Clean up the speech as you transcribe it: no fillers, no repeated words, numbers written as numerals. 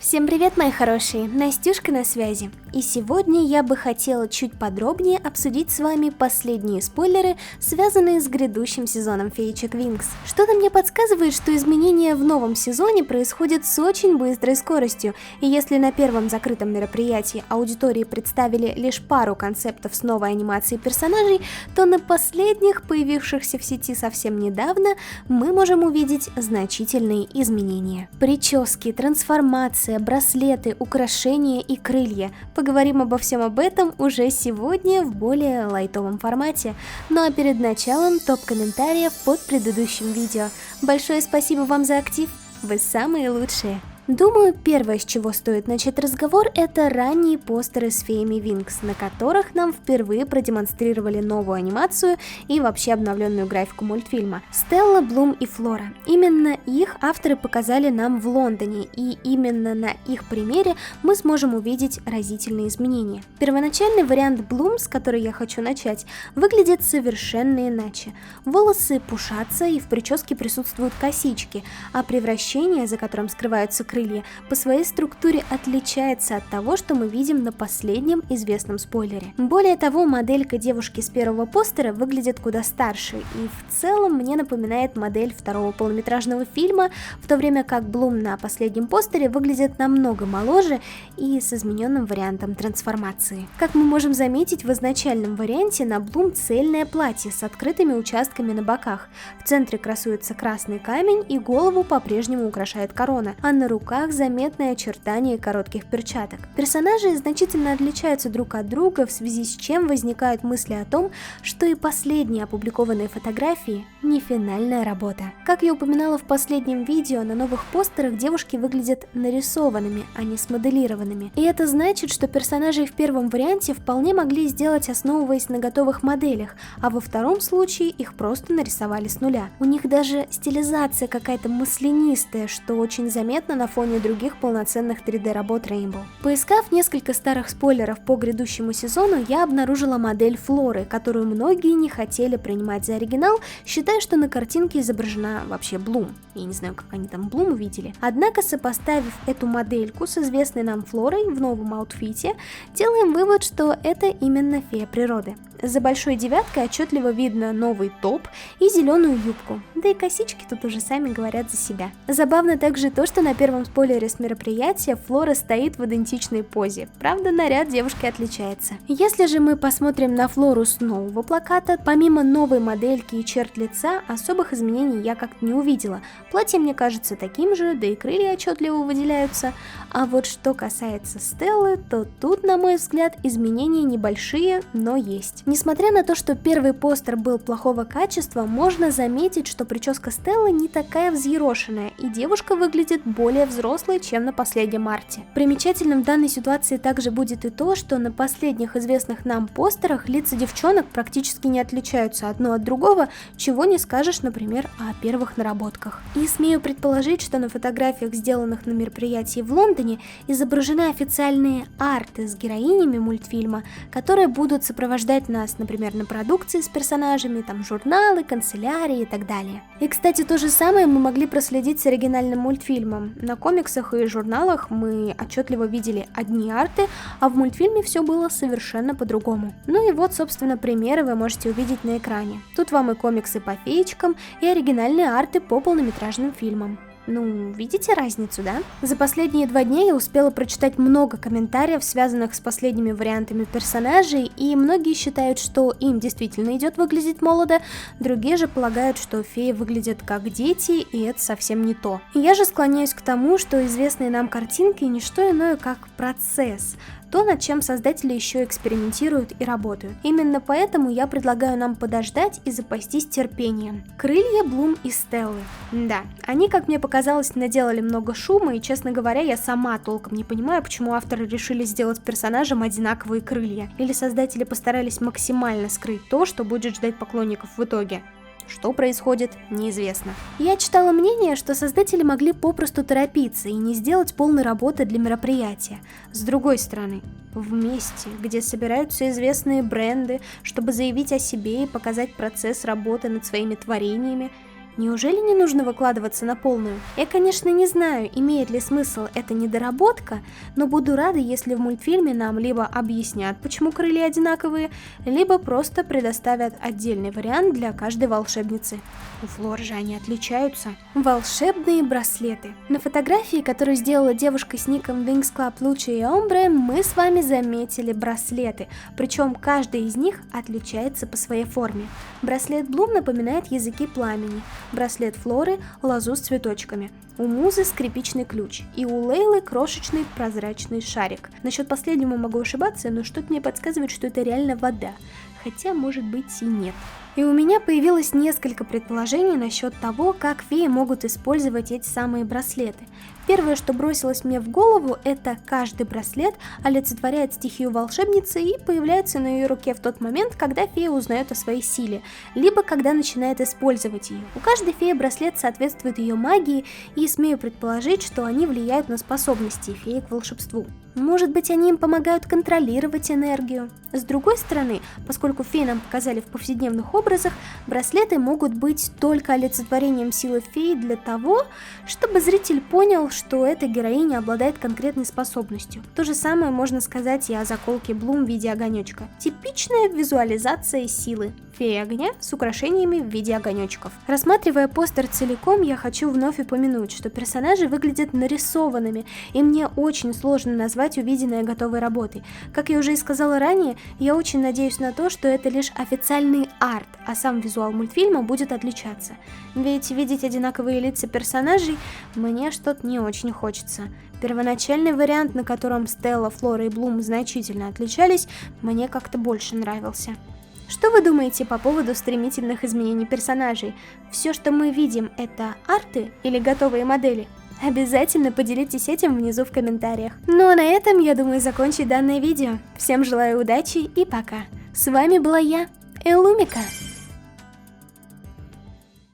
Всем привет, мои хорошие, Настюшка на связи. И сегодня я бы хотела чуть подробнее обсудить с вами последние спойлеры, связанные с грядущим сезоном Феечек Винкс. Что-то мне подсказывает, что изменения в новом сезоне происходят с очень быстрой скоростью, и если на первом закрытом мероприятии аудитории представили лишь пару концептов с новой анимацией персонажей, то на последних, появившихся в сети совсем недавно, мы можем увидеть значительные изменения. Прически, трансформация, браслеты, украшения и крылья. Поговорим обо всем об этом уже сегодня в более лайтовом формате. Ну а перед началом топ-комментариев под предыдущим видео. Большое спасибо вам за актив, вы самые лучшие! Думаю, первое, с чего стоит начать разговор, это ранние постеры с феями Винкс, на которых нам впервые продемонстрировали новую анимацию и вообще обновленную графику мультфильма. Стелла, Блум и Флора. Именно их авторы показали нам в Лондоне, и именно на их примере мы сможем увидеть разительные изменения. Первоначальный вариант Блум, с которой я хочу начать, выглядит совершенно иначе. Волосы пушатся и в прическе присутствуют косички, а превращение, за которым скрываются крылья, по своей структуре отличается от того, что мы видим на последнем известном спойлере. Более того, моделька девушки с первого постера выглядит куда старше и в целом мне напоминает модель второго полнометражного фильма, в то время как Блум на последнем постере выглядит намного моложе и с измененным вариантом трансформации. Как мы можем заметить, в изначальном варианте на Блум цельное платье с открытыми участками на боках. В центре красуется красный камень и голову по-прежнему украшает корона, а на руках заметное очертание коротких перчаток. Персонажи значительно отличаются друг от друга, в связи с чем возникают мысли о том, что и последние опубликованные фотографии не финальная работа. Как я упоминала в последнем видео, на новых постерах девушки выглядят нарисованными, а не смоделированными. И это значит, что персонажей в первом варианте вполне могли сделать, основываясь на готовых моделях, а во втором случае их просто нарисовали с нуля. У них даже стилизация какая-то маслянистая, что очень заметно на фоне других полноценных 3D работ Rainbow. Поискав несколько старых спойлеров по грядущему сезону, я обнаружила модель Флоры, которую многие не хотели принимать за оригинал, считая, что на картинке изображена вообще Блум. Я не знаю, как они там Блум увидели. Однако, сопоставив эту модельку с известной нам Флорой в новом аутфите, делаем вывод, что это именно фея природы. За большой девяткой отчетливо видно новый топ и зеленую юбку, да и косички тут уже сами говорят за себя. Забавно также то, что на первом спойлере с мероприятия Флора стоит в идентичной позе, правда наряд девушки отличается. Если же мы посмотрим на Флору с нового плаката, помимо новой модельки и черт лица, особых изменений я как-то не увидела. Платье мне кажется таким же, да и крылья отчетливо выделяются. А вот что касается Стеллы, то тут, на мой взгляд, изменения небольшие, но есть. Несмотря на то, что первый постер был плохого качества, можно заметить, что прическа Стеллы не такая взъерошенная, и девушка выглядит более взрослой, чем на последнем арте. Примечательным в данной ситуации также будет и то, что на последних известных нам постерах лица девчонок практически не отличаются одно от другого, чего не скажешь, например, о первых наработках. И смею предположить, что на фотографиях, сделанных на мероприятии в Лондоне, изображены официальные арты с героинями мультфильма, которые будут сопровождать нас, например, на продукции с персонажами, там журналы, канцелярии и так далее. И, кстати, то же самое мы могли проследить с оригинальным мультфильмом. На комиксах и журналах мы отчетливо видели одни арты, а в мультфильме все было совершенно по-другому. Ну и вот, собственно, примеры вы можете увидеть на экране. Тут вам и комиксы по феечкам, и оригинальные арты по полнометражным фильмам. Ну, видите разницу, да? За последние 2 дня я успела прочитать много комментариев, связанных с последними вариантами персонажей, и многие считают, что им действительно идет выглядеть молодо, другие же полагают, что феи выглядят как дети, и это совсем не то. Я же склоняюсь к тому, что известные нам картинки не что иное, как процесс, то, над чем создатели еще экспериментируют и работают. Именно поэтому я предлагаю нам подождать и запастись терпением. Крылья Блум и Стеллы. Да, они, как мне показалось, наделали много шума, и, честно говоря, я сама толком не понимаю, почему авторы решили сделать персонажам одинаковые крылья. Или создатели постарались максимально скрыть то, что будет ждать поклонников в итоге. Что происходит, неизвестно. Я читала мнение, что создатели могли попросту торопиться и не сделать полной работы для мероприятия. С другой стороны, в месте, где собираются известные бренды, чтобы заявить о себе и показать процесс работы над своими творениями, Неужели не нужно выкладываться на полную? Я, конечно, не знаю, имеет ли смысл эта недоработка, но буду рада, если в мультфильме нам либо объяснят, почему крылья одинаковые, либо просто предоставят отдельный вариант для каждой волшебницы. У Флоры же они отличаются. Волшебные браслеты. На фотографии, которую сделала девушка с ником Winx Club Lucia и Ombre, мы с вами заметили браслеты, причем каждый из них отличается по своей форме. Браслет Блум напоминает языки пламени, браслет Флоры – лозу с цветочками, у Музы скрипичный ключ и у Лейлы крошечный прозрачный шарик. Насчет последнего могу ошибаться, но что-то мне подсказывает, что это реально вода, хотя может быть и нет. И у меня появилось несколько предположений насчет того, как феи могут использовать эти самые браслеты. Первое, что бросилось мне в голову, это каждый браслет олицетворяет стихию волшебницы и появляется на ее руке в тот момент, когда фея узнает о своей силе, либо когда начинает использовать ее. У каждой феи браслет соответствует ее магии, и смею предположить, что они влияют на способности феи к волшебству. Может быть, они им помогают контролировать энергию. С другой стороны, поскольку феи нам показали в повседневных образах, браслеты могут быть только олицетворением силы феи для того, чтобы зритель понял, что эта героиня обладает конкретной способностью. То же самое можно сказать и о заколке Блум в виде огонечка. Типичная визуализация силы. Фея огня с украшениями в виде огонечков. Рассматривая постер целиком, я хочу вновь упомянуть, что персонажи выглядят нарисованными, и мне очень сложно назвать увиденное готовой работой. Как я уже и сказала ранее, я очень надеюсь на то, что это лишь официальный арт, а сам визуал мультфильма будет отличаться. Ведь видеть одинаковые лица персонажей мне что-то не очень хочется. Первоначальный вариант, на котором Стелла, Флора и Блум значительно отличались, мне как-то больше нравился. Что вы думаете по поводу стремительных изменений персонажей? Все, что мы видим, это арты или готовые модели? Обязательно поделитесь этим внизу в комментариях. Ну а на этом, я думаю, закончить данное видео. Всем желаю удачи и пока. С вами была я, Эллумика.